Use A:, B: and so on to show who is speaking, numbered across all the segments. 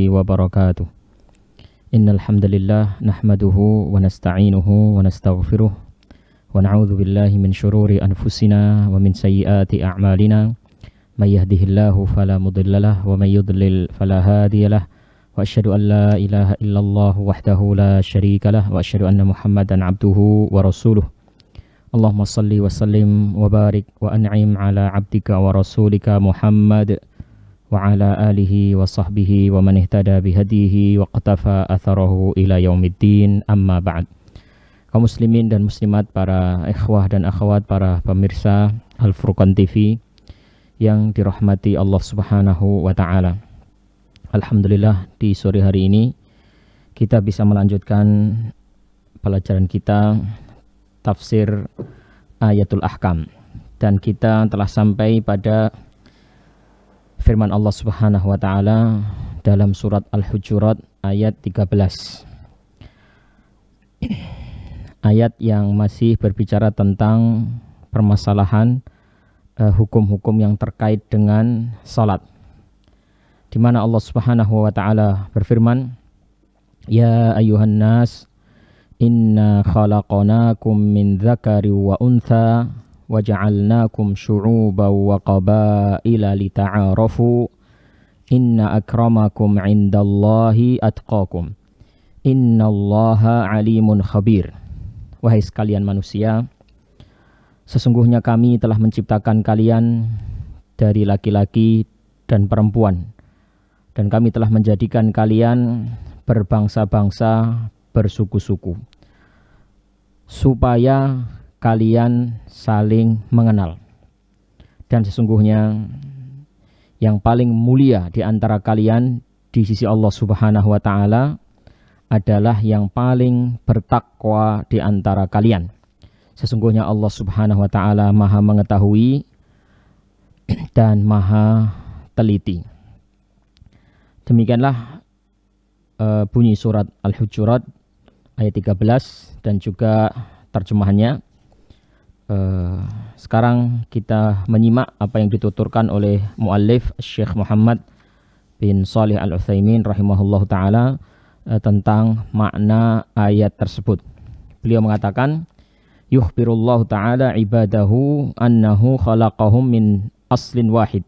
A: wabarakatuh. Innal hamdalillah nahmaduhu wa nasta'inuhu wa nastaghfiruh wa na'udzu billahi min syururi anfusina wa min sayyiati a'malina. May yahdihillahu fala mudhillalah wa may yudlil fala hadiyalah. Wa asyhadu an la ilaha illallah wahdahu la syarikalah wa asyhadu anna Muhammadan abduhu wa rasuluh. Allahumma salli wa sallim wa barik wa an'im ala abdika wa rasulika Muhammad wa ala alihi wa sahbihi wa man ihtada bihadihi wa qatafa atharahu ila yaumiddin, amma ba'd. Kaum muslimin dan muslimat, para ikhwah dan akhwat, para pemirsa Al-Furqan TV yang dirahmati Allah Subhanahu wa taala. Alhamdulillah, di sore hari ini kita bisa melanjutkan pelajaran kita tafsir Ayatul Ahkam, dan kita telah sampai pada firman Allah Subhanahu wa taala dalam surat Al-Hujurat ayat 13. Ayat yang masih berbicara tentang permasalahan hukum-hukum yang terkait dengan salat, di mana Allah Subhanahu wa taala berfirman, "Ya ayyuhan nas, inna khalaqnakum min dzakari wa untha wa ja'alnakum syu'uban wa qabaila lita'arafu inna akramakum 'indallahi atqakum innallaha 'alimun khabir." Wahai sekalian manusia, sesungguhnya kami telah menciptakan kalian dari laki-laki dan perempuan, dan kami telah menjadikan kalian berbangsa-bangsa, bersuku-suku, supaya kalian saling mengenal. Dan sesungguhnya yang paling mulia di antara kalian di sisi Allah Subhanahu wa taala adalah yang paling bertakwa di antara kalian. Sesungguhnya Allah Subhanahu wa taala Maha mengetahui dan Maha teliti. Demikianlah bunyi surat Al-Hujurat ayat 13 dan juga terjemahannya. Sekarang kita menyimak apa yang dituturkan oleh muallif Syekh Muhammad bin Shalih Al-Utsaimin rahimahullahu taala tentang makna ayat tersebut. Beliau mengatakan, yukhbirullahu ta'ala ibadahu annahu khalaqahum min aslin wahid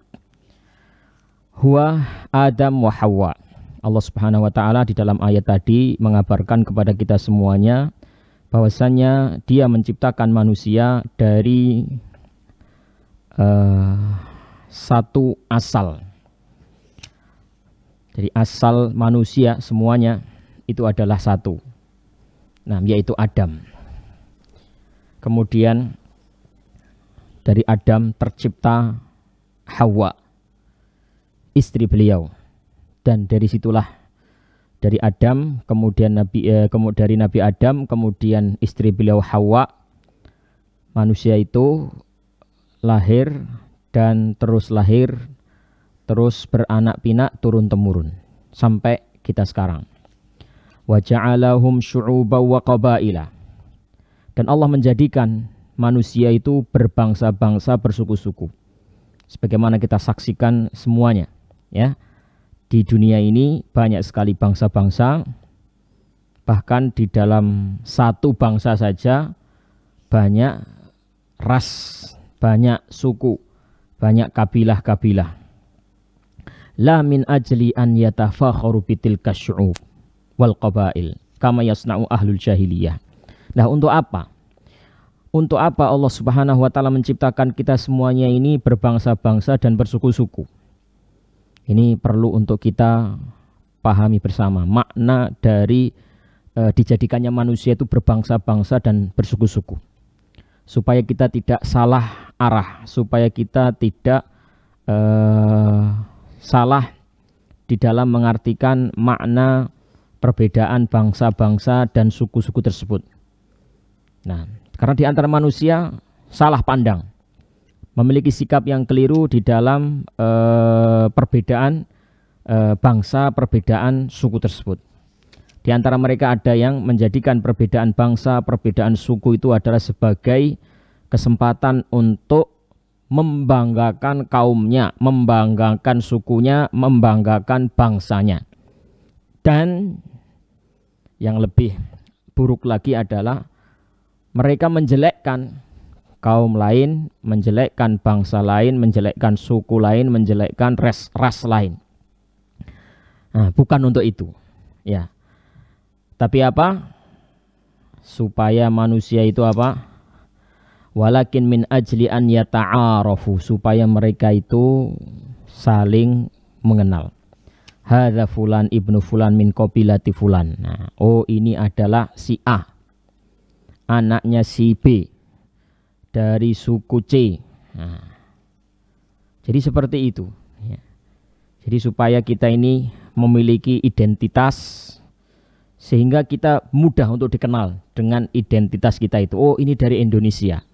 A: huwa Adam wa Hawa. Allah Subhanahu wa taala di dalam ayat tadi mengabarkan kepada kita semuanya bahwasanya Dia menciptakan manusia dari satu asal. Jadi asal manusia semuanya itu adalah satu, nah, yaitu Adam. Kemudian dari Adam tercipta Hawa, istri beliau, dan dari situlah dari Adam kemudian dari Nabi Adam kemudian istri beliau Hawa, manusia itu lahir dan terus lahir, terus beranak pinak turun temurun sampai kita sekarang. Wa ja'alahum syu'uban wa qabaila. Dan Allah menjadikan manusia itu berbangsa-bangsa, bersuku-suku. Sebagaimana kita saksikan semuanya, ya. Di dunia ini banyak sekali bangsa-bangsa, bahkan di dalam satu bangsa saja banyak ras, banyak suku, banyak kabilah-kabilah. La min ajli an yatafakharu bitilka syu'ub wal qabail kama yasna'u ahlul jahiliyah. Nah, untuk apa? Untuk apa Allah Subhanahu wa taala menciptakan kita semuanya ini berbangsa-bangsa dan bersuku-suku? Ini perlu untuk kita pahami bersama makna dari dijadikannya manusia itu berbangsa-bangsa dan bersuku-suku, supaya kita tidak salah arah, supaya kita tidak salah di dalam mengartikan makna perbedaan bangsa-bangsa dan suku-suku tersebut. Nah, karena di antara manusia salah pandang, memiliki sikap yang keliru di dalam perbedaan bangsa, perbedaan suku tersebut. Di antara mereka ada yang menjadikan perbedaan bangsa, perbedaan suku itu adalah sebagai kesempatan untuk membanggakan kaumnya, membanggakan sukunya, membanggakan bangsanya. Dan yang lebih buruk lagi adalah mereka menjelekkan kaum lain, menjelekkan bangsa lain, menjelekkan suku lain, menjelekkan ras lain. Nah, bukan untuk itu, ya. Tapi apa? Supaya manusia itu apa? Walakin min ajli an yata'arafu, supaya mereka itu saling mengenal. Hadza fulan ibnu fulan min qabilati fulan. Nah, oh ini adalah si A, anaknya si B dari suku C. Nah, jadi seperti itu. Ya. Jadi supaya kita ini memiliki identitas sehingga kita mudah untuk dikenal dengan identitas kita itu. Oh ini dari Indonesia.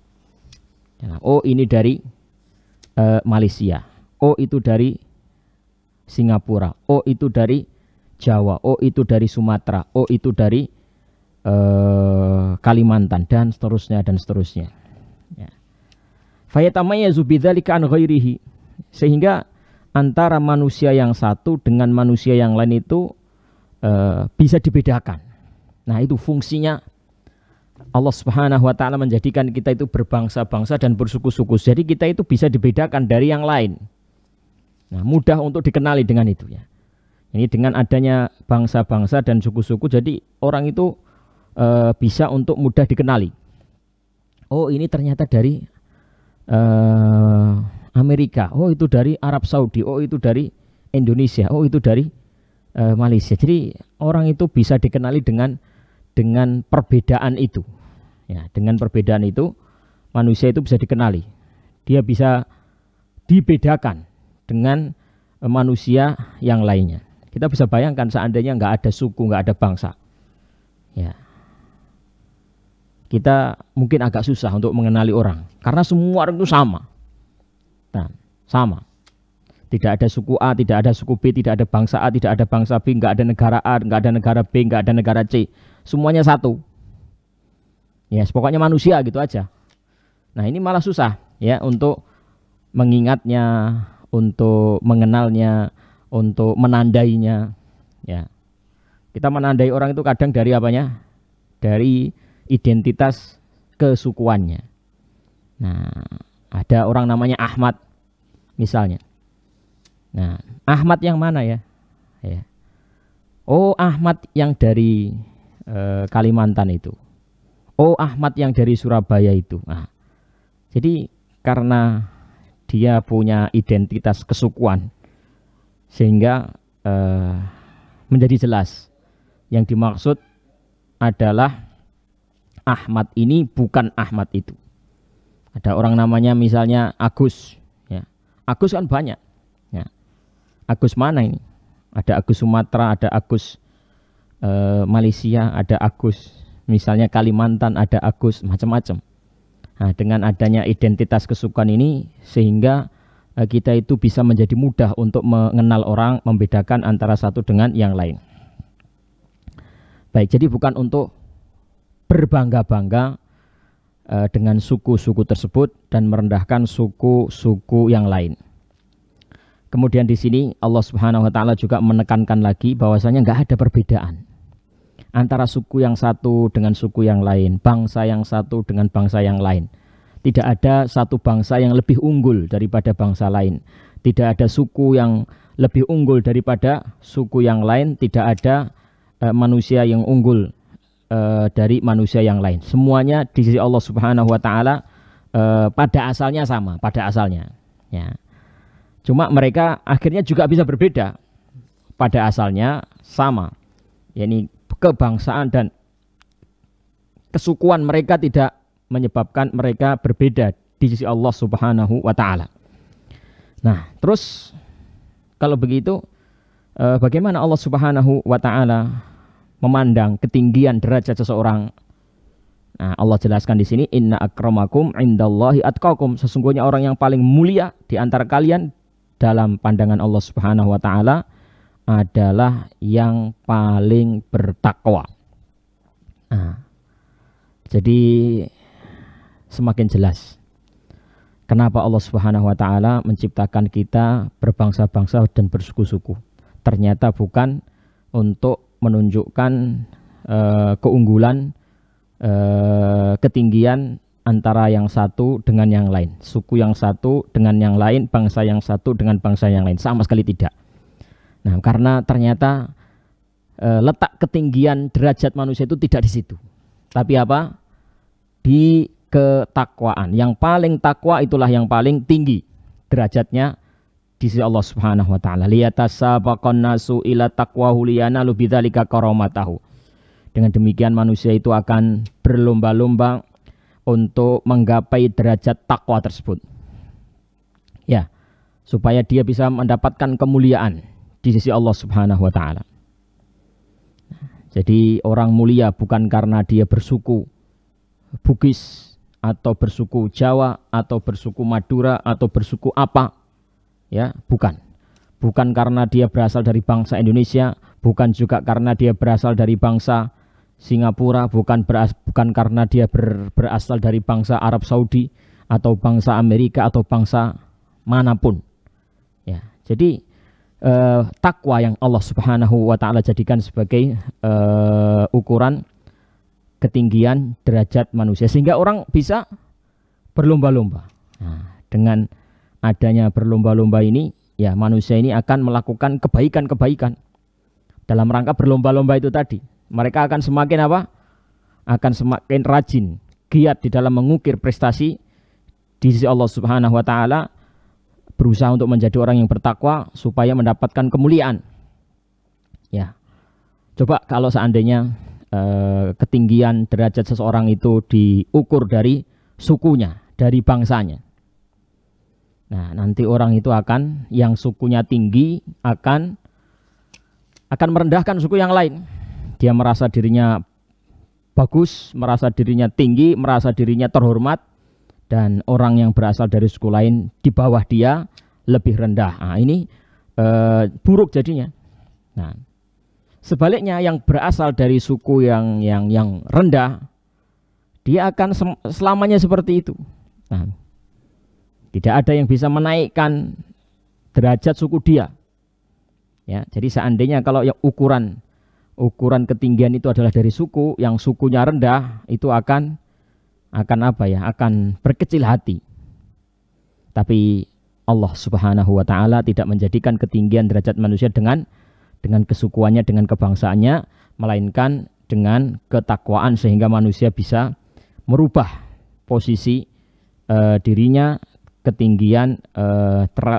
A: Oh ini dari Malaysia. Oh itu dari Singapura. Oh itu dari Jawa. Oh itu dari Sumatera. Oh itu dari Kalimantan dan seterusnya dan seterusnya. Fayatamayyazu bidzalika an ghairihi, sehingga antara manusia yang satu dengan manusia yang lain itu bisa dibedakan. Nah, itu fungsinya Allah Subhanahu wa taala menjadikan kita itu berbangsa-bangsa dan bersuku-suku. Jadi kita itu bisa dibedakan dari yang lain. Nah, mudah untuk dikenali dengan itu ya. Ini dengan adanya bangsa-bangsa dan suku-suku, jadi orang itu bisa untuk mudah dikenali. Oh, ini ternyata dari Amerika. Oh, itu dari Arab Saudi. Oh, itu dari Indonesia. Oh, itu dari Malaysia. Jadi orang itu bisa dikenali dengan perbedaan itu. Ya, dengan perbedaan itu manusia itu bisa dikenali. Dia bisa dibedakan dengan manusia yang lainnya. Kita bisa bayangkan seandainya nggak ada suku, nggak ada bangsa. Ya. Kita mungkin agak susah untuk mengenali orang karena semua orang itu sama. Nah, sama. Tidak ada suku A, tidak ada suku B, tidak ada bangsa A, tidak ada bangsa B, nggak ada negara A, nggak ada negara B, nggak ada negara C. Semuanya satu. Ya, pokoknya manusia gitu aja. Nah, ini malah susah ya untuk mengingatnya, untuk mengenalnya, untuk menandainya. Ya, kita menandai orang itu kadang dari apanya? Dari identitas kesukuannya. Nah, ada orang namanya Ahmad misalnya. Nah, Ahmad yang mana ya? Ya. Oh, Ahmad yang dari Kalimantan itu. Oh, Ahmad yang dari Surabaya itu. Nah, jadi karena dia punya identitas kesukuan, sehingga menjadi jelas yang dimaksud adalah Ahmad ini bukan Ahmad itu. Ada orang namanya misalnya Agus. Ya. Agus kan banyak. Ya. Agus mana ini? Ada Agus Sumatera, ada Agus Malaysia, ada Agus misalnya Kalimantan, ada Agus macam-macam. Nah, dengan adanya identitas kesukuan ini sehingga kita itu bisa menjadi mudah untuk mengenal orang, membedakan antara satu dengan yang lain. Baik, jadi bukan untuk berbangga-bangga dengan suku-suku tersebut dan merendahkan suku-suku yang lain. Kemudian di sini Allah Subhanahu wa taala juga menekankan lagi bahwasanya nggak ada perbedaan antara suku yang satu dengan suku yang lain, bangsa yang satu dengan bangsa yang lain. Tidak ada satu bangsa yang lebih unggul daripada bangsa lain. Tidak ada suku yang lebih unggul daripada suku yang lain. Tidak ada manusia yang unggul dari manusia yang lain. Semuanya di sisi Allah Subhanahu wa taala pada asalnya sama, pada asalnya. Ya. Cuma mereka akhirnya juga bisa berbeda. Pada asalnya sama. Yakni kebangsaan dan kesukuan mereka tidak menyebabkan mereka berbeda di sisi Allah Subhanahu wa taala. Nah, terus kalau begitu bagaimana Allah Subhanahu wa taala memandang ketinggian derajat seseorang? Nah, Allah jelaskan di sini, inna akramakum indallahi atqakum. Sesungguhnya orang yang paling mulia di antara kalian dalam pandangan Allah Subhanahu wa taala adalah yang paling bertakwa. Nah, jadi semakin jelas kenapa Allah Subhanahu wa taala menciptakan kita berbangsa-bangsa dan bersuku-suku. Ternyata bukan untuk menunjukkan keunggulan, ketinggian antara yang satu dengan yang lain, suku yang satu dengan yang lain, bangsa yang satu dengan bangsa yang lain, sama sekali tidak. Nah, karena ternyata letak ketinggian derajat manusia itu tidak di situ, tapi apa? Di ketakwaan. Yang paling takwa itulah yang paling tinggi derajatnya di sisi Allah Subhanahu wa taala. Liyatasabaqan nasu ila taqwahu liyanalu bidzalika karamatahu. Dengan demikian manusia itu akan berlomba-lomba untuk menggapai derajat takwa tersebut. Ya, supaya dia bisa mendapatkan kemuliaan di sisi Allah Subhanahu wa taala. Jadi orang mulia bukan karena dia bersuku Bugis atau bersuku Jawa atau bersuku Madura atau bersuku apa. Ya, bukan karena dia berasal dari bangsa Indonesia, bukan juga karena dia berasal dari bangsa Singapura, bukan karena dia berasal dari bangsa Arab Saudi atau bangsa Amerika atau bangsa manapun. Ya, jadi takwa yang Allah Subhanahu wa taala jadikan sebagai ukuran ketinggian derajat manusia, sehingga orang bisa berlomba-lomba. Nah, dengan adanya berlomba-lomba ini, ya manusia ini akan melakukan kebaikan-kebaikan dalam rangka berlomba-lomba itu tadi. Mereka akan semakin apa? Akan semakin rajin, giat di dalam mengukir prestasi di sisi Allah Subhanahu wa taala, berusaha untuk menjadi orang yang bertakwa supaya mendapatkan kemuliaan. Ya. Coba kalau seandainya ketinggian derajat seseorang itu diukur dari sukunya, dari bangsanya. Nah, nanti orang itu akan, yang sukunya tinggi akan merendahkan suku yang lain. Dia merasa dirinya bagus, merasa dirinya tinggi, merasa dirinya terhormat, dan orang yang berasal dari suku lain di bawah dia lebih rendah. Nah, ini buruk jadinya. Nah, sebaliknya yang berasal dari suku yang rendah, dia akan selamanya seperti itu. Nah, tidak ada yang bisa menaikkan derajat suku dia. Ya, jadi seandainya kalau yang ukuran ketinggian itu adalah dari suku, yang sukunya rendah itu akan apa ya? Akan berkecil hati. Tapi Allah Subhanahu wa taala tidak menjadikan ketinggian derajat manusia dengan kesukuannya, dengan kebangsaannya, melainkan dengan ketakwaan, sehingga manusia bisa merubah posisi dirinya, ketinggian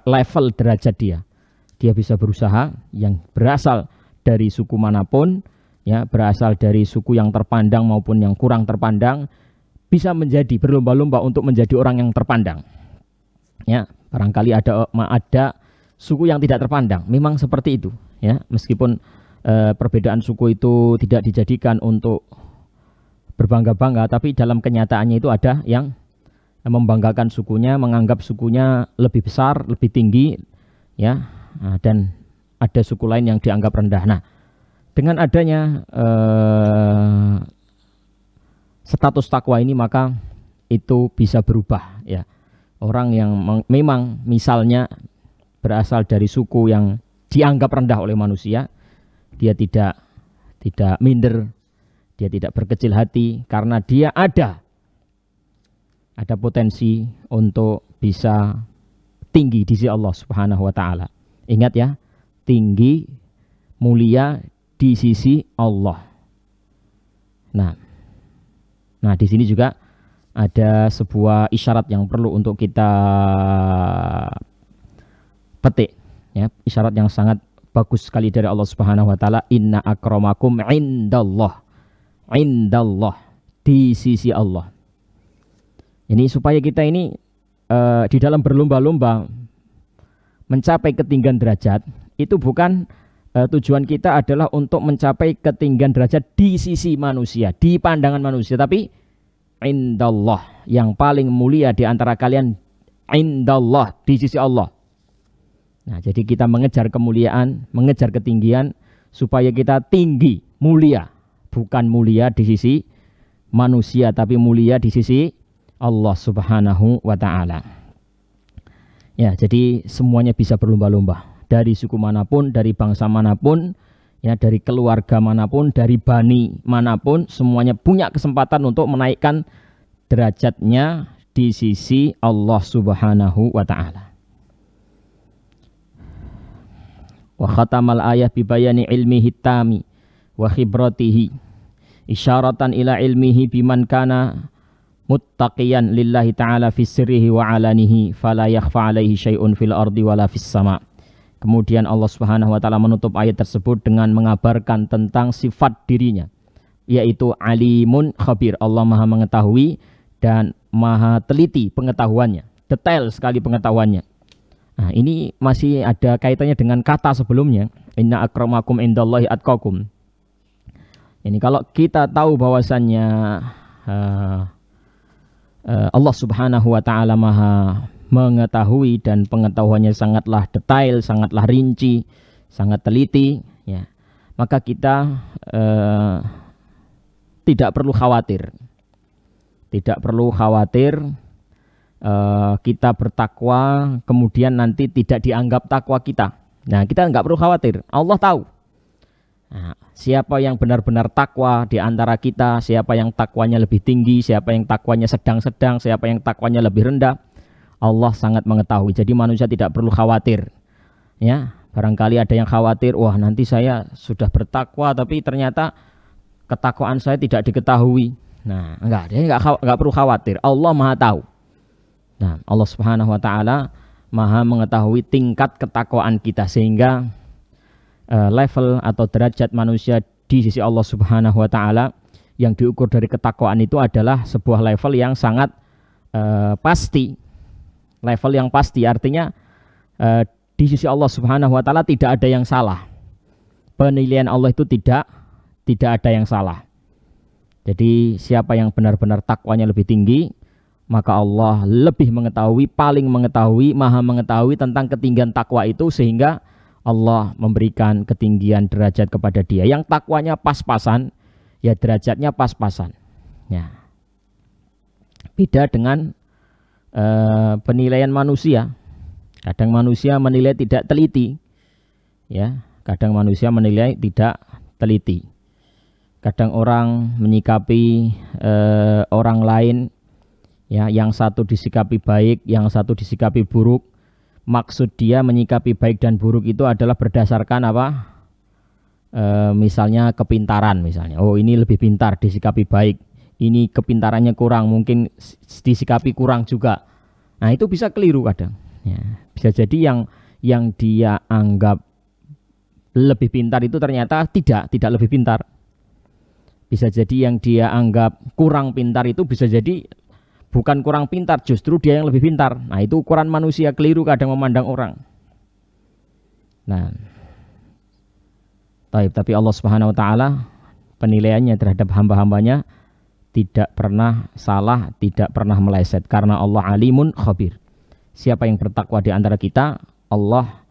A: level derajat dia. Dia bisa berusaha, yang berasal dari suku manapun, ya, berasal dari suku yang terpandang maupun yang kurang terpandang, bisa menjadi berlomba-lomba untuk menjadi orang yang terpandang. Ya, barangkali ada suku yang tidak terpandang, memang seperti itu. Ya, meskipun perbedaan suku itu tidak dijadikan untuk berbangga-bangga, tapi dalam kenyataannya itu ada yang membanggakan sukunya, menganggap sukunya lebih besar, lebih tinggi, ya, dan ada suku lain yang dianggap rendah. Nah, dengan adanya status takwa ini, maka itu bisa berubah. Ya, orang yang memang misalnya berasal dari suku yang dianggap rendah oleh manusia, dia tidak minder, dia tidak berkecil hati, karena dia ada potensi untuk bisa tinggi di sisi Allah Subhanahu wa taala. Ingat ya, tinggi, mulia di sisi Allah. Nah, di sini juga ada sebuah isyarat yang perlu untuk kita petik, ya, isyarat yang sangat bagus sekali dari Allah Subhanahu wa taala. Inna akramakum indallah, di sisi Allah. Ini supaya kita ini di dalam berlomba-lomba mencapai ketinggian derajat, itu bukan tujuan kita adalah untuk mencapai ketinggian derajat di sisi manusia, di pandangan manusia, tapi indallah, yang paling mulia di antara kalian, indallah, di sisi Allah. Nah, jadi kita mengejar kemuliaan, mengejar ketinggian, supaya kita tinggi, mulia, bukan mulia di sisi manusia, tapi mulia di sisi Allah Subhanahu wa ta'ala. Ya, jadi semuanya bisa berlomba-lomba, dari suku manapun, dari bangsa manapun, ya, dari keluarga manapun, dari bani manapun, semuanya punya kesempatan untuk menaikkan derajatnya di sisi Allah Subhanahu wa taala. Wa khatamal ayah bi bayani ilmihi tami wa khibratihi isyaratan ila ilmihi biman kana muttaqiyan lillahi ta'ala fi sirrihi wa alanihi fala yakhfa alaihi syai'un fil ardi wala fis sama. Kemudian Allah Subhanahu wa taala menutup ayat tersebut dengan mengabarkan tentang sifat dirinya, yaitu alimun khabir. Allah Maha mengetahui dan maha teliti pengetahuannya, detail sekali pengetahuannya. Nah, ini masih ada kaitannya dengan kata sebelumnya, inna akramakum indallahi atqakum. Ini kalau kita tahu bahwasannya Allah Subhanahu wa taala maha mengetahui dan pengetahuannya sangatlah detail, sangatlah rinci, sangat teliti, ya, maka kita tidak perlu khawatir. Tidak perlu khawatir kita bertakwa kemudian nanti tidak dianggap takwa kita. Nah, kita nggak perlu khawatir. Allah tahu. Nah, siapa yang benar-benar takwa di antara kita, siapa yang takwanya lebih tinggi, siapa yang takwanya sedang-sedang, siapa yang takwanya lebih rendah, Allah sangat mengetahui. Jadi manusia tidak perlu khawatir. Ya, barangkali ada yang khawatir, wah nanti saya sudah bertakwa tapi ternyata ketakwaan saya tidak diketahui. Nah, enggak perlu khawatir. Allah Maha tahu. Nah, Allah Subhanahu wa taala Maha mengetahui tingkat ketakwaan kita, sehingga level atau derajat manusia di sisi Allah Subhanahu wa taala yang diukur dari ketakwaan itu adalah sebuah level yang sangat pasti. Level yang pasti artinya di sisi Allah Subhanahu wa taala tidak ada yang salah. Penilaian Allah itu tidak ada yang salah. Jadi siapa yang benar-benar takwanya lebih tinggi, maka Allah lebih mengetahui, paling mengetahui, maha mengetahui tentang ketinggian takwa itu, sehingga Allah memberikan ketinggian derajat kepada dia. Yang takwanya pas-pasan, ya derajatnya pas-pasan. Ya. Beda dengan penilaian manusia. Kadang manusia menilai tidak teliti, ya. Kadang manusia menilai tidak teliti. Kadang orang menyikapi orang lain, ya, yang satu disikapi baik, yang satu disikapi buruk. Maksud dia menyikapi baik dan buruk itu adalah berdasarkan apa? Misalnya kepintaran, misalnya. Oh, ini lebih pintar, disikapi baik. Ini kepintarannya kurang, mungkin disikapi kurang juga. Nah, itu bisa keliru kadang. Ya, bisa jadi yang dia anggap lebih pintar itu ternyata tidak lebih pintar. Bisa jadi yang dia anggap kurang pintar itu bisa jadi bukan kurang pintar, justru dia yang lebih pintar. Nah, itu ukuran manusia keliru kadang memandang orang. Nah, tapi Allah Subhanahu wa taala penilaiannya terhadap hamba-hambanya tidak pernah salah, tidak pernah meleset, karena Allah alimun khabir. Siapa yang bertakwa di antara kita, Allah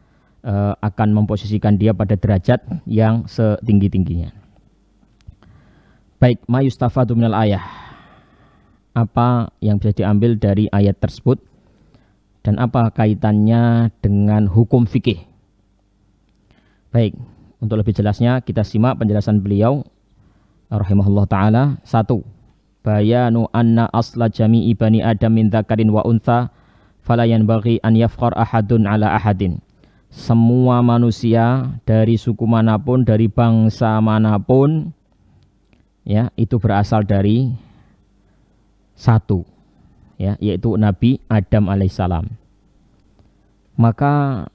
A: akan memposisikan dia pada derajat yang setinggi-tingginya. Baik, ma yustafadu minal ayah. Apa yang bisa diambil dari ayat tersebut dan apa kaitannya dengan hukum fikih? Baik, untuk lebih jelasnya kita simak penjelasan beliau rahimahullah taala. 1. Bayanu anna asla jami'i bani adam min dzakarin wa untha fala yanbaghi an yafkhar ahadun ala ahadin. Semua manusia dari suku manapun, dari bangsa manapun, ya, itu berasal dari satu, ya, yaitu Nabi Adam alaihissalam. Maka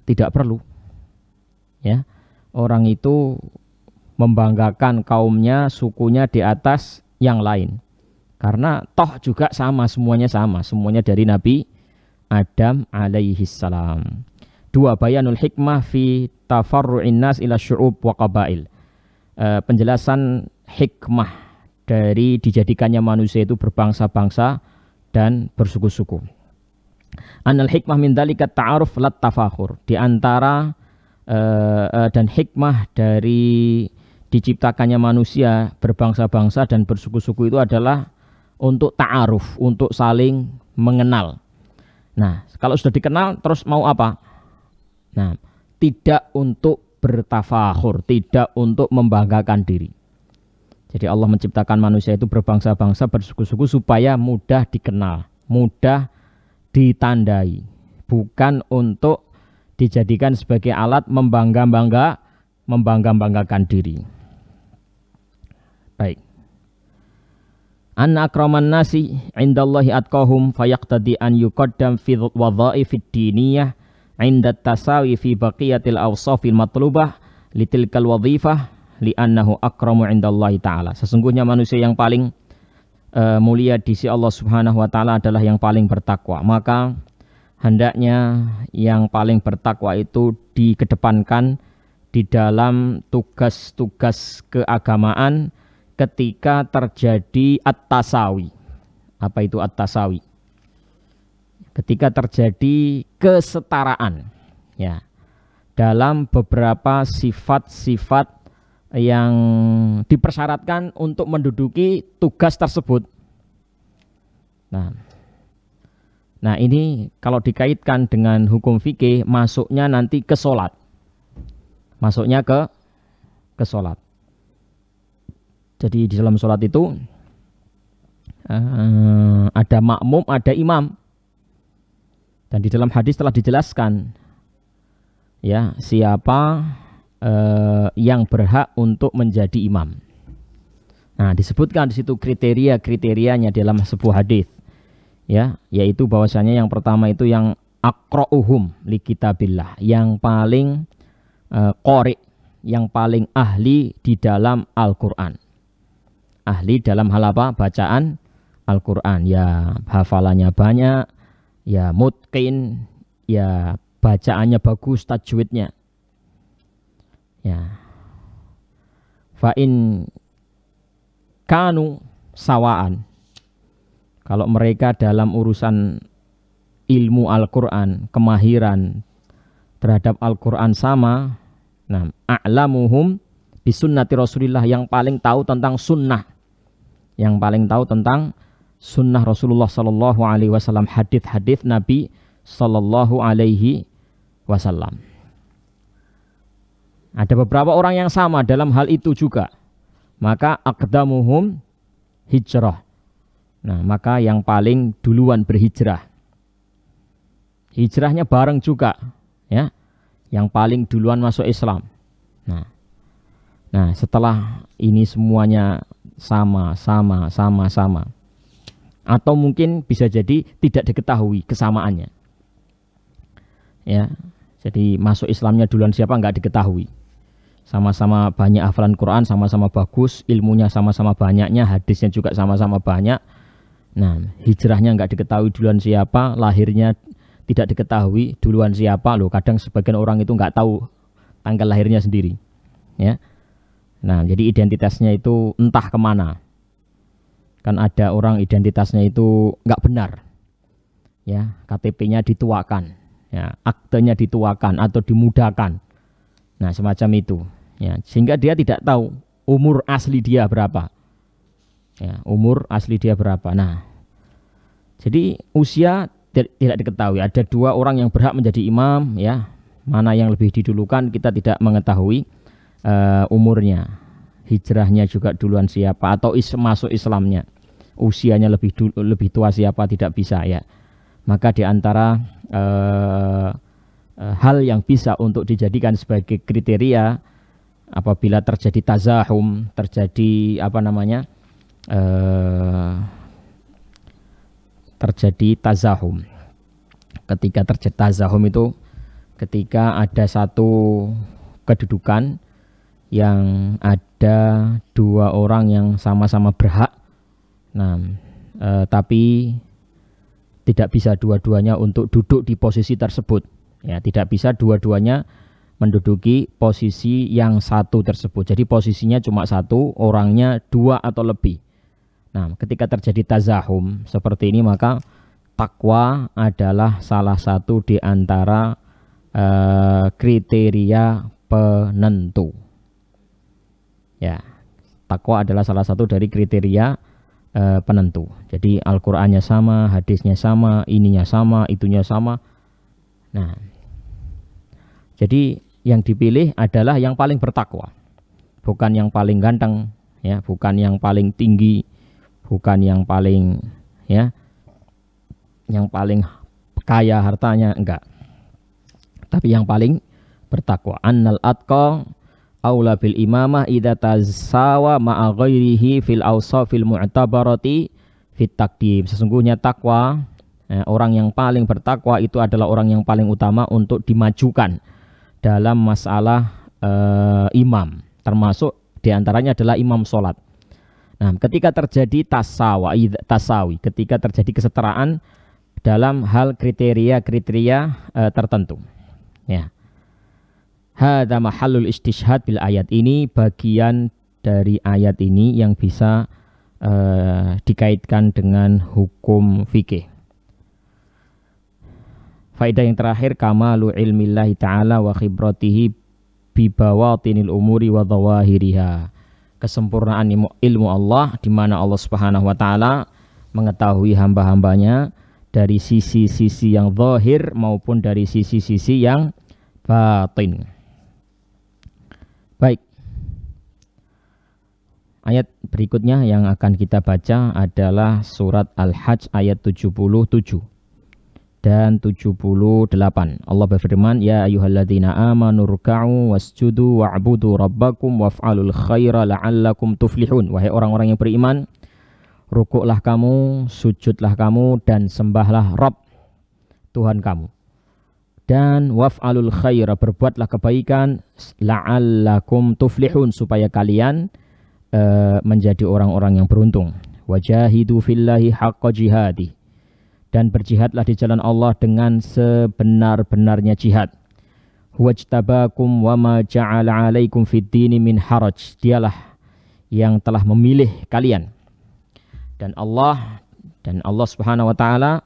A: tidak perlu, ya, orang itu membanggakan kaumnya, sukunya di atas yang lain, karena toh juga semuanya dari Nabi Adam alaihissalam. 2. Bayanul hikmah fi tafarru'in nas ila syu'ub wa qabail. Penjelasan hikmah dari dijadikannya manusia itu berbangsa-bangsa dan bersuku-suku. Anal hikmah min dzalika ta'aruf lat tafakhur. Di antara dan hikmah dari diciptakannya manusia berbangsa-bangsa dan bersuku-suku itu adalah untuk ta'aruf, untuk saling mengenal. Nah, kalau sudah dikenal terus mau apa? Nah, tidak untuk bertafakhur, tidak untuk membanggakan diri. Jadi Allah menciptakan manusia itu berbangsa-bangsa, bersuku-suku supaya mudah dikenal, mudah ditandai, bukan untuk dijadikan sebagai alat membangga-banggakan diri. Baik. Anna akraman nasi indallahi atqahum fayaqtadi an yuqaddam fi wadha'ifid diniyah inda tasawi fi baqiyatil awsafil matlubah litilkal wadhifah li'annahu akramu indallahi ta'ala. Sesungguhnya manusia yang paling mulia di sisi Allah Subhanahu wa taala adalah yang paling bertakwa. Maka hendaknya yang paling bertakwa itu dikedepankan di dalam tugas-tugas keagamaan ketika terjadi at-tasawi. Apa itu at-tasawi? Ketika terjadi kesetaraan, ya, dalam beberapa sifat-sifat yang dipersyaratkan untuk menduduki tugas tersebut. Nah ini kalau dikaitkan dengan hukum fikih, masuknya nanti ke sholat. Masuknya ke sholat. Jadi di dalam sholat itu ada makmum, ada imam. Dan di dalam hadis telah dijelaskan, ya, siapa yang berhak untuk menjadi imam. Nah, disebutkan di situ kriteria-kriterianya dalam sebuah hadis, ya, yaitu bahwasanya yang pertama itu yang aqra'uhum li kitabillah, yang paling qori, yang paling ahli di dalam Al-Qur'an. Ahli dalam hal apa? Bacaan Al-Qur'an, ya hafalannya banyak, ya mutqin, ya bacaannya bagus, tajwidnya. Ya. Fa'in kanu sawaan. Kalau mereka dalam urusan ilmu Al-Qur'an, kemahiran terhadap Al-Qur'an sama, nah, a'lamuhum bisunnati Rasulillah, yang paling tahu tentang sunnah. Yang paling tahu tentang sunnah Rasulullah sallallahu alaihi wasallam, hadis-hadis Nabi sallallahu alaihi wasallam. Ada beberapa orang yang sama dalam hal itu juga. Maka aqdamuhum hijrah. Nah, maka yang paling duluan berhijrah. Hijrahnya bareng juga, ya. Yang paling duluan masuk Islam. Nah, setelah ini semuanya sama. Atau mungkin bisa jadi tidak diketahui kesamaannya. Ya. Jadi masuk Islamnya duluan siapa enggak diketahui. Sama-sama banyak hafalan Quran, sama-sama bagus, ilmunya sama-sama banyaknya, hadisnya juga sama-sama banyak. Nah, hijrahnya enggak diketahui duluan siapa, lahirnya tidak diketahui duluan siapa. Loh, kadang sebagian orang itu enggak tahu tanggal lahirnya sendiri. Ya. Nah, jadi identitasnya itu entah kemana. Kan ada orang identitasnya itu enggak benar. Ya, KTP-nya dituakan, ya, aktenya dituakan atau dimudahkan. Nah, semacam itu. Ya, sehingga dia tidak tahu umur asli dia berapa. Ya, umur asli dia berapa. Nah, jadi usia tidak diketahui. Ada dua orang yang berhak menjadi imam, ya. Mana yang lebih didulukan kita tidak mengetahui umurnya. Hijrahnya juga duluan siapa, atau masuk Islamnya. Usianya lebih tua siapa, tidak bisa, ya. Maka di antara hal yang bisa untuk dijadikan sebagai kriteria apabila terjadi tazahum, terjadi terjadi tazahum. Ketika terjadi tazahum itu ketika ada satu kedudukan yang ada dua orang yang sama-sama berhak, nah, tapi tidak bisa dua-duanya untuk duduk di posisi tersebut. Ya, tidak bisa dua-duanya menduduki posisi yang satu tersebut. Jadi posisinya cuma satu, orangnya dua atau lebih. Nah, ketika terjadi tazahum seperti ini, maka takwa adalah salah satu di antara kriteria penentu. Ya, takwa adalah salah satu dari kriteria penentu. Jadi Al-Qur'annya sama, hadisnya sama, ininya sama, itunya sama. Nah, jadi yang dipilih adalah yang paling bertakwa, bukan yang paling ganteng, ya, bukan yang paling tinggi, bukan yang paling, ya, yang paling kaya hartanya, enggak. Tapi yang paling bertakwa. Annal atqa aula bil imamah idza tasawa ma'a ghairihi fil awsafil mu'tabarati fit taqdim. Sesungguhnya takwa, orang yang paling bertakwa itu adalah orang yang paling utama untuk dimajukan dalam masalah imam, termasuk diantaranya adalah imam sholat. Nah, ketika terjadi tasawi, ketika terjadi kesetaraan dalam hal kriteria-kriteria tertentu, ya. Hadza mahallul istishhad bil ayat, ini bagian dari ayat ini yang bisa dikaitkan dengan hukum fikih. Faedah yang terakhir, kamalu ilmillahi ta'ala wa khibratihi bi bawatinil umuri wa dhawahiriha. Kesempurnaan ilmu Allah, di mana Allah Subhanahu wa taala mengetahui hamba-hambanya dari sisi-sisi yang zahir maupun dari sisi-sisi yang batin. Baik. Ayat berikutnya yang akan kita baca adalah surat Al-Hajj ayat 77 dan 78. Allah berfirman, ya ayyuhalladzina amanu ruk'u wasjudu wa'budu rabbakum waf'alul khaira la'allakum tuflihun. Wahai orang-orang yang beriman, rukuklah kamu, sujudlah kamu, dan sembahlah Rabb Tuhan kamu. Dan waf'alul khaira, berbuatlah kebaikan, la'allakum tuflihun, supaya kalian menjadi orang-orang yang beruntung. Wajahidu fillahi haqqa jihadi, dan berjihadlah di jalan Allah dengan sebenar-benarnya jihad. Huwajtabakum wa ma ja'ala 'alaikum fid dini min haraj, dialah yang telah memilih kalian. Dan Allah Subhanahu wa taala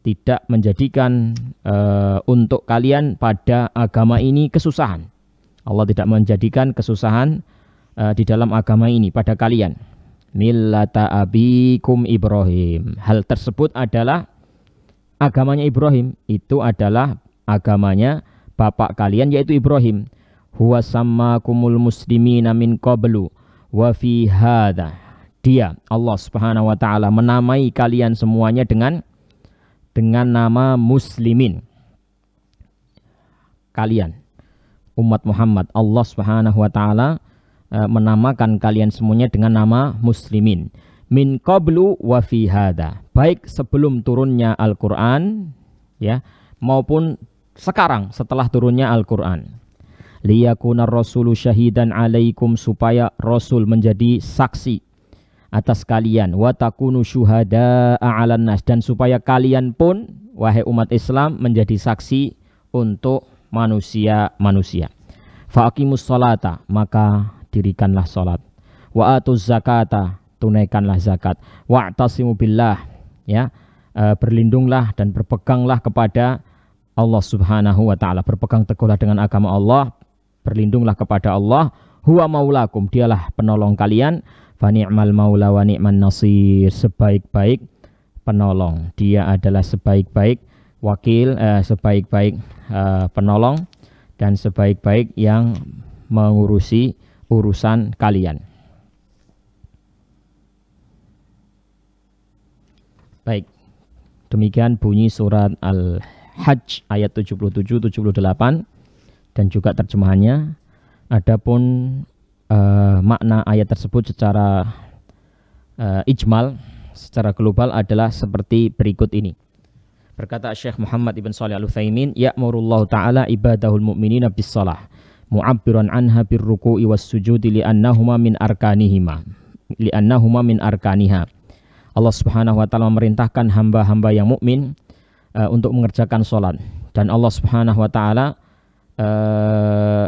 A: tidak menjadikan untuk kalian pada agama ini kesusahan. Allah tidak menjadikan kesusahan di dalam agama ini pada kalian. Millata abikum Ibrahim. Hal tersebut adalah agamanya Ibrahim, itu adalah agamanya bapak kalian yaitu Ibrahim. Huwa sammakumul muslimina min qablu wa fi hadza. Dia, Allah Subhanahu wa taala, menamai kalian semuanya dengan nama muslimin. Kalian umat Muhammad, Allah Subhanahu wa taala menamakan kalian semuanya dengan nama muslimin. Min qablu wa fi hadza, baik sebelum turunnya Al-Qur'an, ya, maupun sekarang setelah turunnya Al-Qur'an. Liyakunar rasulu syahidan 'alaikum, supaya rasul menjadi saksi atas kalian, wa takunu syuhada'a 'alan nas, dan supaya kalian pun wahai umat Islam menjadi saksi untuk manusia-manusia. Fa aqimus sholata, maka dirikanlah salat. Wa atuz zakata, tunaikanlah zakat. Wa'tasimu billah, ya, berlindunglah dan berpeganglah kepada Allah Subhanahu wa taala. Berpegang teguhlah dengan agama Allah, berlindunglah kepada Allah. Huwa maulakum, dialah penolong kalian. Fa ni'mal maula wa ni'man nasir, sebaik-baik penolong, dia adalah sebaik-baik wakil, sebaik-baik penolong, dan sebaik-baik yang mengurusi urusan kalian. Baik, demikian bunyi surat Al-Hajj ayat 77-78 dan juga terjemahannya. Adapun makna ayat tersebut secara ijmal, secara global adalah seperti berikut ini. Berkata Syekh Muhammad ibn Shalih Al-Utsaimin, ya'murullahu ta'ala ibadahul mu'minina bis shalah mu'abbiran anha birruku'i was sujudi li'annahuma min arkaniha. Allah Subhanahu wa taala memerintahkan hamba-hamba yang mukmin untuk mengerjakan salat, dan Allah Subhanahu wa taala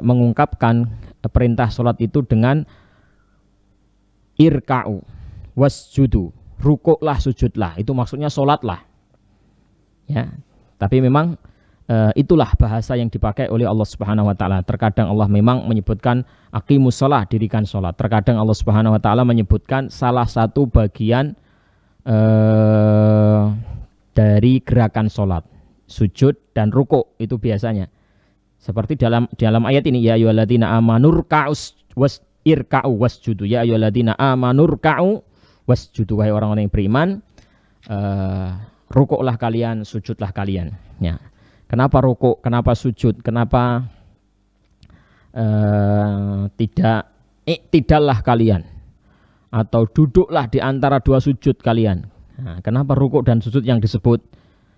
A: mengungkapkan perintah salat itu dengan irka'u wasjudu, rukuklah, sujudlah, itu maksudnya salatlah. Ya, tapi memang itulah bahasa yang dipakai oleh Allah Subhanahu wa taala. Terkadang Allah memang menyebutkan aqimus shalah, dirikan salat. Terkadang Allah Subhanahu wa taala menyebutkan salah satu bagian dari gerakan salat, sujud dan rukuk, itu biasanya Seperti dalam ayat ini, ya ayyuhalladzina amanurka'u wasjudu, ya ayyuhalladzina amanurka'u wasjudu, wahai orang-orang yang beriman, rukuklah kalian, sujudlah kalian. Ya. Kenapa rukuk? Kenapa sujud? Kenapa tidaklah kalian atau duduklah di antara dua sujud kalian? Nah, kenapa rukuk dan sujud yang disebut?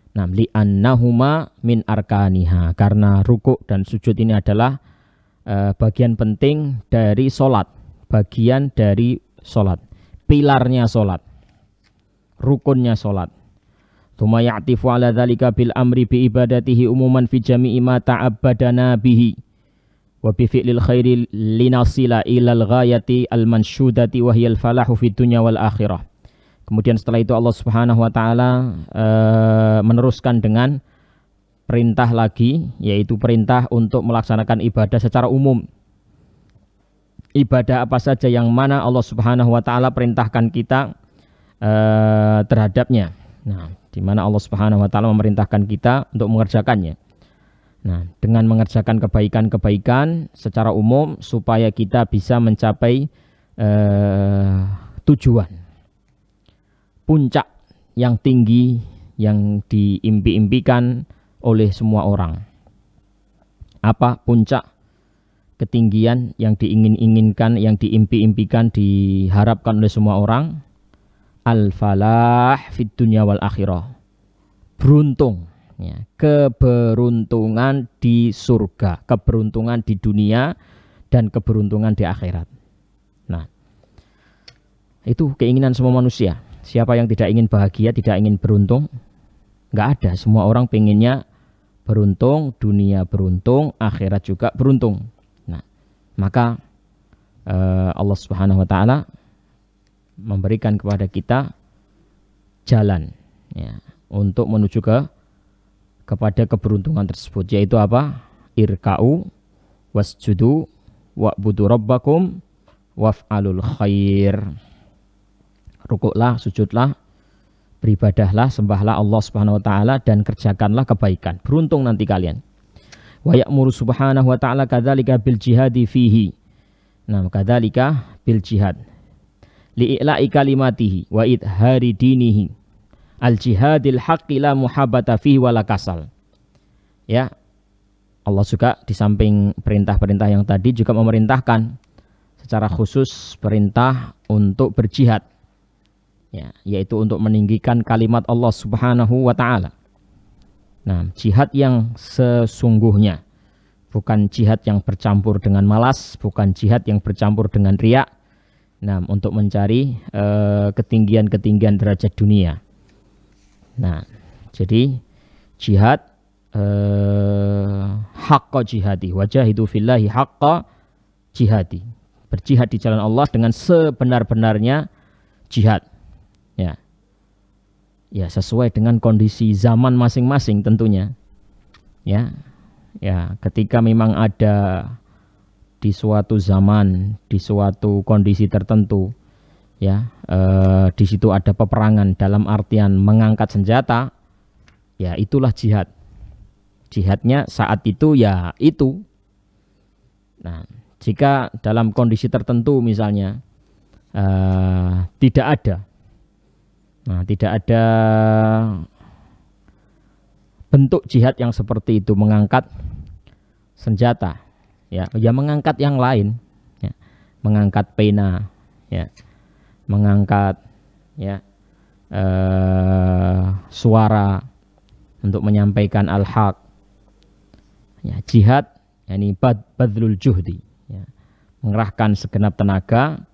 A: Nah, li'annahuma min arkaniha, karena rukuk dan sujud ini adalah bagian penting dari solat, bagian dari solat, pilarnya solat, rukunnya solat. Tsumma ya'tifu ala dzalika bil amri bi ibadatihi umuman fi jami'i ma ta'abbadana bihi wa bi fi'lil khairi linasila ilal ghayati al mansyudati wa hiyal falahu fid dunya wal akhirah. Kemudian setelah itu Allah Subhanahu wa taala meneruskan dengan perintah lagi, yaitu perintah untuk melaksanakan ibadah secara umum. Ibadah apa saja yang mana Allah Subhanahu wa taala perintahkan kita terhadapnya. Nah, di mana Allah Subhanahu wa taala memerintahkan kita untuk mengerjakannya. Nah, dengan mengerjakan kebaikan-kebaikan secara umum supaya kita bisa mencapai tujuan puncak yang tinggi yang diimpi-impikan oleh semua orang. Apa puncak ketinggian yang diingin-inginkan, yang diimpi-impikan, diharapkan oleh semua orang? Al-falah fid dunya wal akhirah. Beruntung, ya, keberuntungan di surga, keberuntungan di dunia dan keberuntungan di akhirat. Nah, itu keinginan semua manusia. Siapa yang tidak ingin bahagia, tidak ingin beruntung? Enggak ada. Semua orang pengennya beruntung, dunia beruntung, akhirat juga beruntung. Nah, maka Allah Subhanahu wa taala memberikan kepada kita jalan, ya, untuk menuju kepada keberuntungan tersebut, yaitu apa? Irka'u wasjudu wa'budu rabbakum waf'alul khair. Rukuklah, sujudlah, beribadahlah, sembahlah Allah Subhanahu wa taala dan kerjakanlah kebaikan. Beruntung nanti kalian. Wa ya'muru subhanahu wa ta'ala kadzalika bil jihadi fihi. Nah, kadzalika bil jihad. Li'ila'i kalimatihi wa idhari dinihi. Al jihadil haqqi la muhabbata fihi wa la kasal. Ya. Allah juga di samping perintah-perintah yang tadi juga memerintahkan secara khusus perintah untuk berjihad. Ya, yaitu untuk meninggikan kalimat Allah Subhanahu wa taala. Nah, jihad yang sesungguhnya, bukan jihad yang bercampur dengan malas, bukan jihad yang bercampur dengan riak. Nah, untuk mencari ketinggian-ketinggian derajat dunia. Nah, jadi jihad haqqa jihadi, wajahidu fillahi haqqa jihadi. Berjihad di jalan Allah dengan sebenar-benarnya jihad. Ya, sesuai dengan kondisi zaman masing-masing tentunya. Ya, ketika memang ada di suatu zaman, di suatu kondisi tertentu, ya, di situ ada peperangan dalam artian mengangkat senjata, ya itulah jihad. Jihadnya saat itu ya itu. Nah, jika dalam kondisi tertentu misalnya tidak ada. Nah, tidak ada bentuk jihad yang seperti itu, mengangkat senjata, ya mengangkat yang lain, ya, mengangkat pena, ya, mengangkat, ya, suara untuk menyampaikan al-haq, ya, jihad, yakni badlul juhdi, ya, mengerahkan segenap tenaga,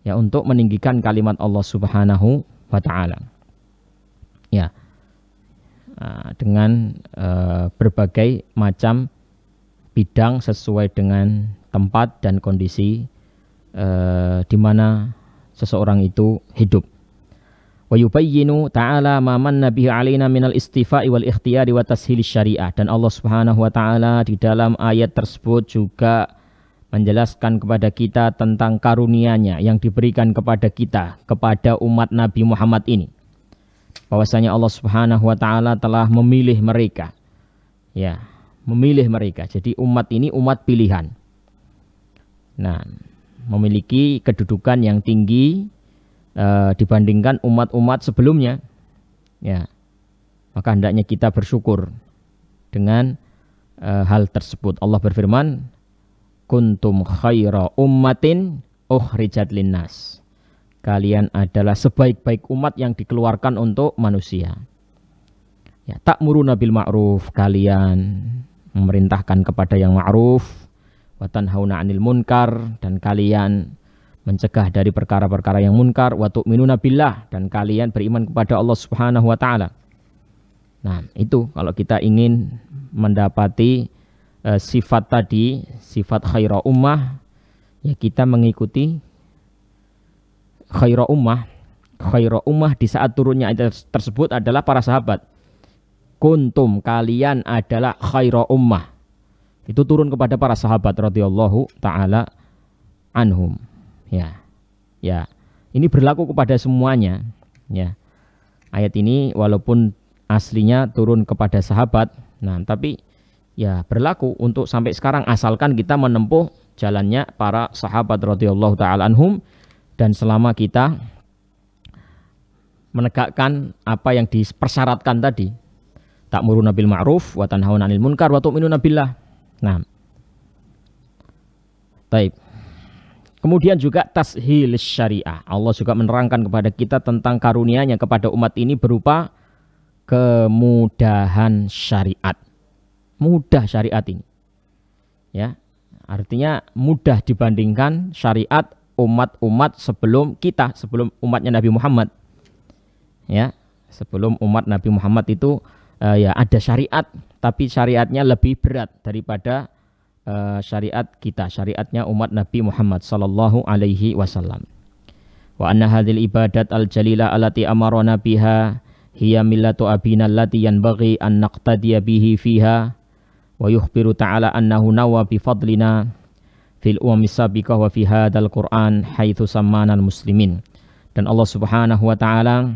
A: ya, untuk meninggikan kalimat Allah Subhanahu wa ta'ala, ya, dengan berbagai macam bidang sesuai dengan tempat dan kondisi di mana seseorang itu hidup. Wa yubayyinu ta'ala ma manna bihi 'alaina minal istifa'i wal ikhtiyari wa tashil syariah. Dan Allah Subhanahu wa ta'ala di dalam ayat tersebut juga menjelaskan kepada kita tentang karunia-Nya yang diberikan kepada kita, kepada umat Nabi Muhammad ini. Bahwasanya Allah Subhanahu wa taala telah memilih mereka. Ya, memilih mereka. Jadi umat ini umat pilihan. Nah, memiliki kedudukan yang tinggi dibandingkan umat-umat sebelumnya. Ya, maka hendaknya kita bersyukur dengan hal tersebut. Allah berfirman, kuntum khaira ummatin ukhrijat linnas. Kalian adalah sebaik-baik umat yang dikeluarkan untuk manusia. Ya, ta'muruna bil ma'ruf, kalian memerintahkan kepada yang ma'ruf, wa tanhauna 'anil munkar, dan kalian mencegah dari perkara-perkara yang munkar, wa tu'minuna billah, dan kalian beriman kepada Allah Subhanahu wa taala. Nah, itu kalau kita ingin mendapati sifat tadi, sifat khaira ummah, ya kita mengikuti khaira ummah. Khaira ummah di saat turunnya ayat tersebut adalah para sahabat. Kuntum, kalian adalah khaira ummah. Itu turun kepada para sahabat radhiyallahu taala anhum. Ya. Ya. Ini berlaku kepada semuanya, ya. Ayat ini walaupun aslinya turun kepada sahabat, nah tapi ya berlaku untuk sampai sekarang asalkan kita menempuh jalannya para sahabat radhiyallahu taala anhum. Dan selama kita menegakkan apa yang dipersyaratkan tadi, ta'muruna bil ma'ruf wa tanhauna 'anil munkar wa tu'minuna billah. Nah. Baik. Kemudian juga tashil syariah. Allah juga menerangkan kepada kita tentang karunia-Nya kepada umat ini berupa kemudahan syariat. Mudah syariat ini. Ya. Artinya mudah dibandingkan syariat umat-umat sebelum kita, sebelum umatnya Nabi Muhammad. Ya, sebelum umat Nabi Muhammad itu ya ada syariat, tapi syariatnya lebih berat daripada syariat kita, syariatnya umat Nabi Muhammad sallallahu alaihi wasallam. Wa anna hadhil ibadat al-jalilah allati amarna biha hiya millatu abina allati yanbaghi an naqtadiya bihi fiha wa yukhbiru ta'ala annahu nawa bi fadlina fil umamis sabiqah wa fi hadzal Qur'an haitsu sammanal muslimin. Dan Allah Subhanahu wa taala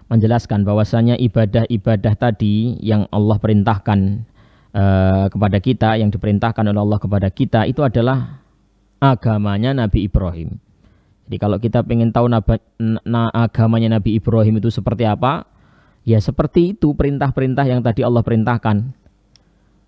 A: menjelaskan bahwasanya ibadah-ibadah tadi yang Allah perintahkan kepada kita, yang diperintahkan oleh Allah kepada kita itu adalah agamanya Nabi Ibrahim. Jadi kalau kita ingin tahu agamanya Nabi Ibrahim itu seperti apa, ya seperti itu perintah-perintah yang tadi Allah perintahkan.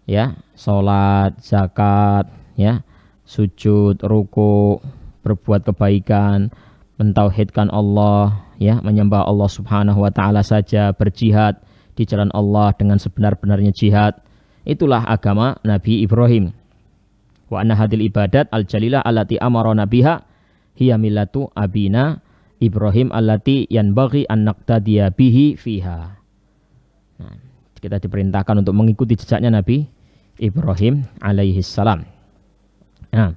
A: Ya, salat, zakat, ya, sujud, ruku, berbuat kebaikan, mentauhidkan Allah, ya, menyembah Allah Subhanahu wa taala saja, berjihad di jalan Allah dengan sebenar-benarnya jihad. Itulah agama Nabi Ibrahim. Wa anna hadil ibadat al-jalilah allati amarna biha hiya millatu abina Ibrahim allati yanbaghi an naqtadiya bihi fiha. Nah, kita diperintahkan untuk mengikuti jejaknya Nabi Ibrahim alaihi salam. Nah,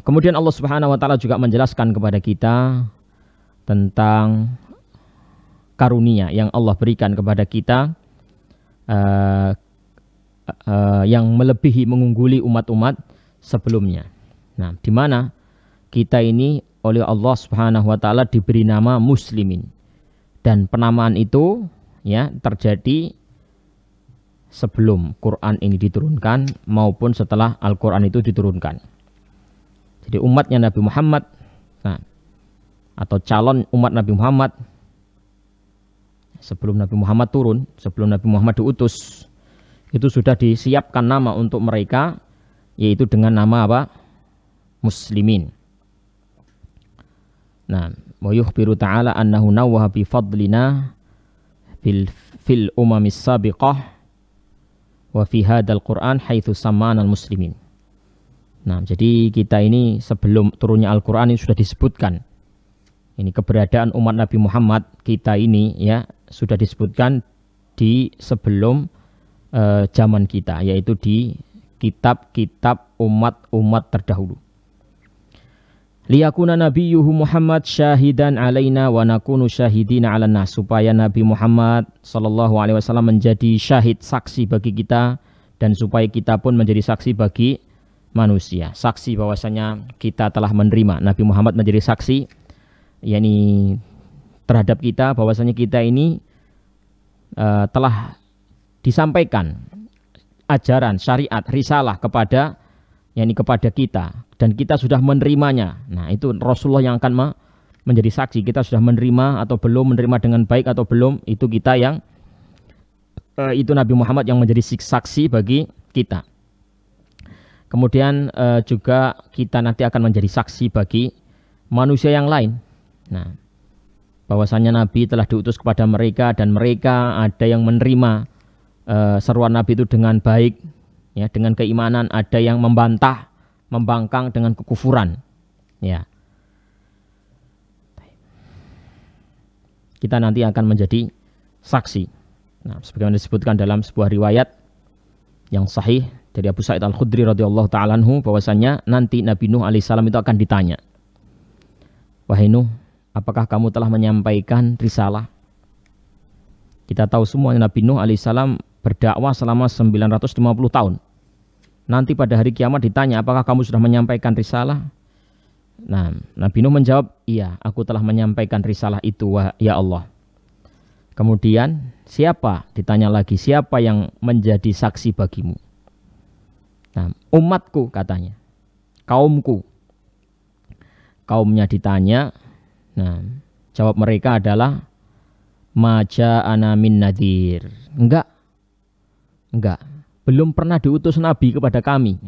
A: kemudian Allah Subhanahu wa taala juga menjelaskan kepada kita tentang karunia yang Allah berikan kepada kita yang melebihi, mengungguli umat-umat sebelumnya. Nah, di mana kita ini oleh Allah Subhanahu wa taala diberi nama muslimin. Dan penamaan itu ya terjadi sebelum Quran ini diturunkan maupun setelah Al-Quran itu diturunkan. Jadi umatnya Nabi Muhammad, nah, atau calon umat Nabi Muhammad sebelum Nabi Muhammad turun, sebelum Nabi Muhammad diutus, itu sudah disiapkan nama untuk mereka, yaitu dengan nama apa? Muslimin. Nah, wa yukhbiru ta'ala annahu nawwaha bi fadlina fil umamis sabiqah wa fi hadzal Qur'an haitsu samana al-muslimin. Nah, jadi kita ini sebelum turunnya Al-Qur'an ini sudah disebutkan. Ini keberadaan umat Nabi Muhammad kita ini ya sudah disebutkan di sebelum zaman kita, yaitu di kitab-kitab umat-umat terdahulu. Liyakuna nabiyyuhu Muhammad syahidan alaina wa nakunu syahidina 'alan nas, supaya Nabi Muhammad sallallahu alaihi wasallam menjadi syahid, saksi bagi kita, dan supaya kita pun menjadi saksi bagi manusia. Saksi bahwasanya kita telah menerima, Nabi Muhammad menjadi saksi yakni terhadap kita bahwasanya kita ini telah disampaikan ajaran, syariat, risalah kepada kepada kita dan kita sudah menerimanya. Nah, itu Rasulullah yang akan menjadi saksi. Kita sudah menerima atau belum, menerima dengan baik atau belum, itu kita yang itu Nabi Muhammad yang menjadi saksi bagi kita. Kemudian juga kita nanti akan menjadi saksi bagi manusia yang lain. Nah, bahwasanya Nabi telah diutus kepada mereka dan mereka ada yang menerima seruan Nabi itu dengan baik, ya, dengan keimanan, ada yang membantah, membangkang dengan kekufuran. Ya. Kita nanti akan menjadi saksi. Nah, sebagaimana disebutkan dalam sebuah riwayat yang sahih dari Abu Sa'id Al-Khudri radhiyallahu ta'ala anhu, bahwasanya nanti Nabi Nuh alaihissalam itu akan ditanya, wahai Nuh, apakah kamu telah menyampaikan risalah? Kita tahu semua Nabi Nuh alaihissalam berdakwah selama 950 tahun. Nanti pada hari kiamat ditanya, apakah kamu sudah menyampaikan risalah? Nah, Nabi Nuh menjawab, iya, aku telah menyampaikan risalah itu, ya Allah. Kemudian, siapa? Ditanya lagi, siapa yang menjadi saksi bagimu? Nah, umatku katanya, kaumku. Kaumnya ditanya, nah, jawab mereka adalah, ma ja'ana min nadhir. Enggak, belum pernah diutus Nabi kepada kami.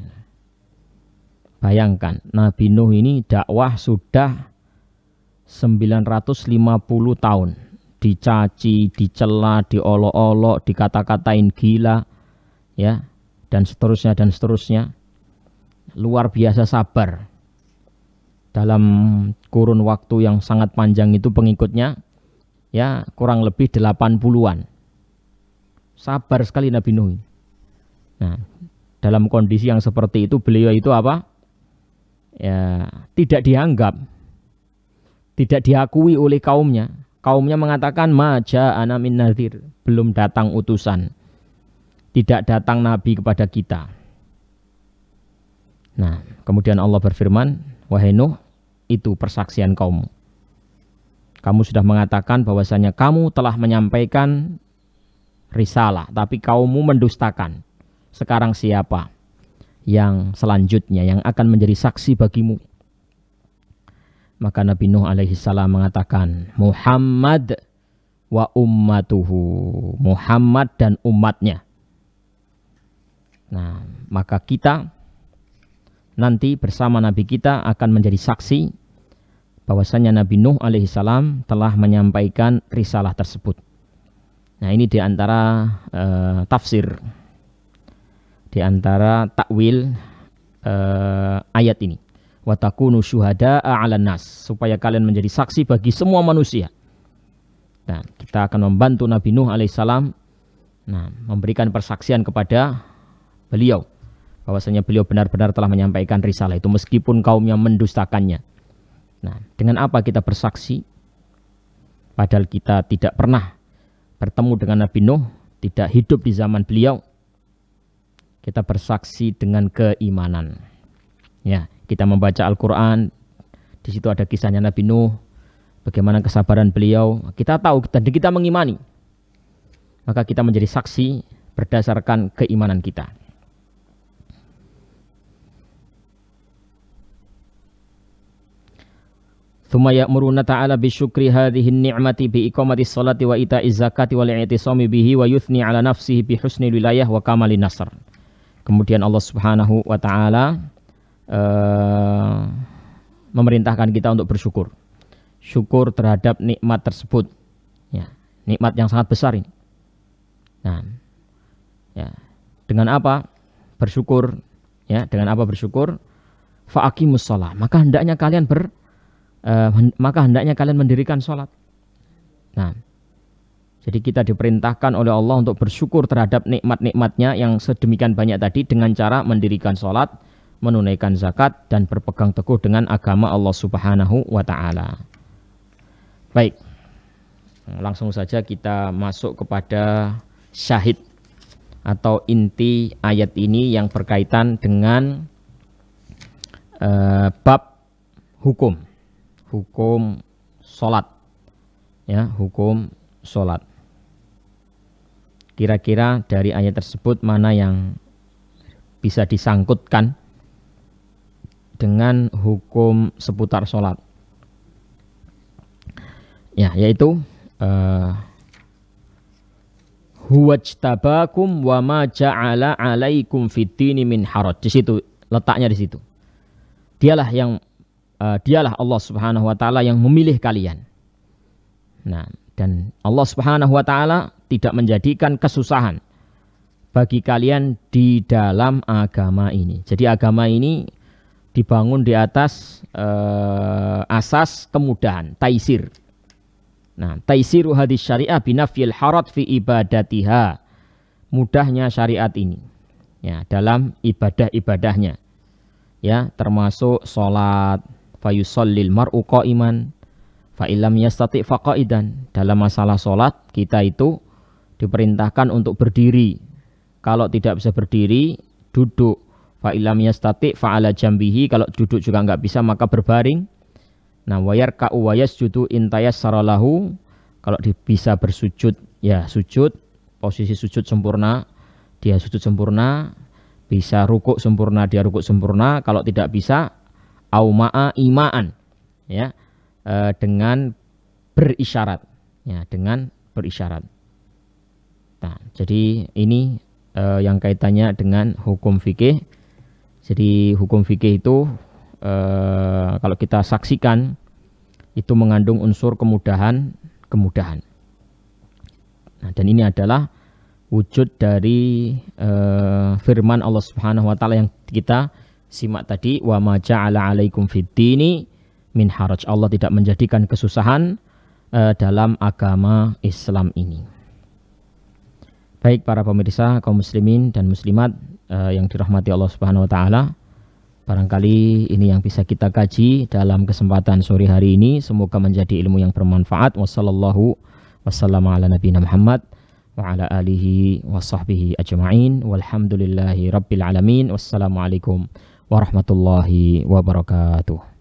A: Bayangkan, Nabi Nuh ini dakwah sudah 950 tahun. Dicaci, dicela, diolok-olok, dikata-katain gila, ya, dan seterusnya. Luar biasa sabar. Dalam kurun waktu yang sangat panjang itu pengikutnya, ya, kurang lebih 80-an. Sabar sekali Nabi Nuh. Nah, dalam kondisi yang seperti itu beliau itu apa? Ya, tidak dianggap, tidak diakui oleh kaumnya. Kaumnya mengatakan ma ja'ana min nadhir, belum datang utusan, tidak datang nabi kepada kita. Nah, kemudian Allah berfirman, wahai Nuh, itu persaksian kaummu. Kamu sudah mengatakan bahwasanya kamu telah menyampaikan risalah, tapi kaummu mendustakan. Sekarang siapa yang selanjutnya yang akan menjadi saksi bagimu? Maka Nabi Nuh alaihissalam mengatakan, Muhammad wa ummatuhu, Muhammad dan umatnya. Nah, maka kita nanti bersama Nabi kita akan menjadi saksi bahwasanya Nabi Nuh alaihissalam telah menyampaikan risalah tersebut. Nah, ini diantara tafsir, diantara takwil ayat ini. Wa takunu syuhada'a 'alan nas, supaya kalian menjadi saksi bagi semua manusia. Nah, kita akan membantu Nabi Nuh alaihissalam, nah, memberikan persaksian kepada beliau bahwasanya beliau benar-benar telah menyampaikan risalah itu meskipun kaumnya mendustakannya. Nah, dengan apa kita bersaksi? Padahal kita tidak pernah bertemu dengan Nabi Nuh, tidak hidup di zaman beliau. Kita bersaksi dengan keimanan. Ya, kita membaca Al-Quran, di situ ada kisahnya Nabi Nuh, bagaimana kesabaran beliau. Kita tahu dan kita mengimani. Maka kita menjadi saksi berdasarkan keimanan kita. Tsumma ya'muruna ta'ala bisyukri hadhihi ni'mati bi iqamati sholati wa ita'iz zakati wal i'tisami bihi wa yuthni ala nafsihi bi husnil wilayah wa kamalin nasr. Kemudian Allah Subhanahu wa taala memerintahkan kita untuk bersyukur. Syukur terhadap nikmat tersebut. Ya, nikmat yang sangat besar ini. Nah, ya, dengan apa bersyukur? Ya, dengan apa bersyukur? Fa'aqimus shalah. Maka hendaknya kalian mendirikan sholat. Nah, jadi kita diperintahkan oleh Allah untuk bersyukur terhadap nikmat-nikmatnya yang sedemikian banyak tadi dengan cara mendirikan sholat, menunaikan zakat, dan berpegang teguh dengan agama Allah Subhanahu wa ta'ala. Baik, langsung saja kita masuk kepada syahid atau inti ayat ini yang berkaitan dengan bab hukum sholat, ya, hukum sholat. kira-kira dari ayat tersebut mana yang bisa disangkutkan dengan hukum seputar sholat. Ya, yaitu huwajtabakum wa ma ja'ala 'alaikum fid-dini min haraj. Di situ letaknya, di situ. Dialah Allah Subhanahu wa taala yang memilih kalian. Nah, dan Allah Subhanahu wa taala tidak menjadikan kesusahan bagi kalian di dalam agama ini. Jadi agama ini dibangun di atas asas kemudahan, taisir. Nah, taisiru hadis syariah binafil harat fi ibadatiha. Mudahnya syariat ini, ya, dalam ibadah-ibadahnya, ya, termasuk sholat. Fayusallil mar'u qa'iman fa illam yastati' faqa'idan. Dalam masalah sholat kita itu diperintahkan untuk berdiri. Kalau tidak bisa berdiri, duduk. Fa illam yastati' fa ala jambihi. Kalau duduk juga enggak bisa, maka berbaring. Nah, wayarka'u wayasjudu intayassara lahu. Kalau bisa bersujud, ya sujud, posisi sujud sempurna, dia sujud sempurna. Bisa rukuk sempurna, dia rukuk sempurna. Kalau tidak bisa, auma'a ima'an, ya, dengan berisyarat, ya, dengan berisyarat. Nah, jadi ini yang kaitannya dengan hukum fikih. Jadi hukum fikih itu kalau kita saksikan itu mengandung unsur kemudahan. Nah, dan ini adalah wujud dari firman Allah Subhanahu wa taala yang kita simak tadi, wa ma ja'ala 'alaikum fid-dini min haraj. Allah tidak menjadikan kesusahan dalam agama Islam ini. Baik para pemirsa kaum muslimin dan muslimat yang dirahmati Allah Subhanahu wa taala, barangkali ini yang bisa kita kaji dalam kesempatan sore hari ini. Semoga menjadi ilmu yang bermanfaat. Wassallallahu wassalamu ala nabiyina Muhammad wa ala alihi wa sahbihi ajma'in. Walhamdulillahi rabbil alamin. Wassalamualaikum warahmatullahi wabarakatuh.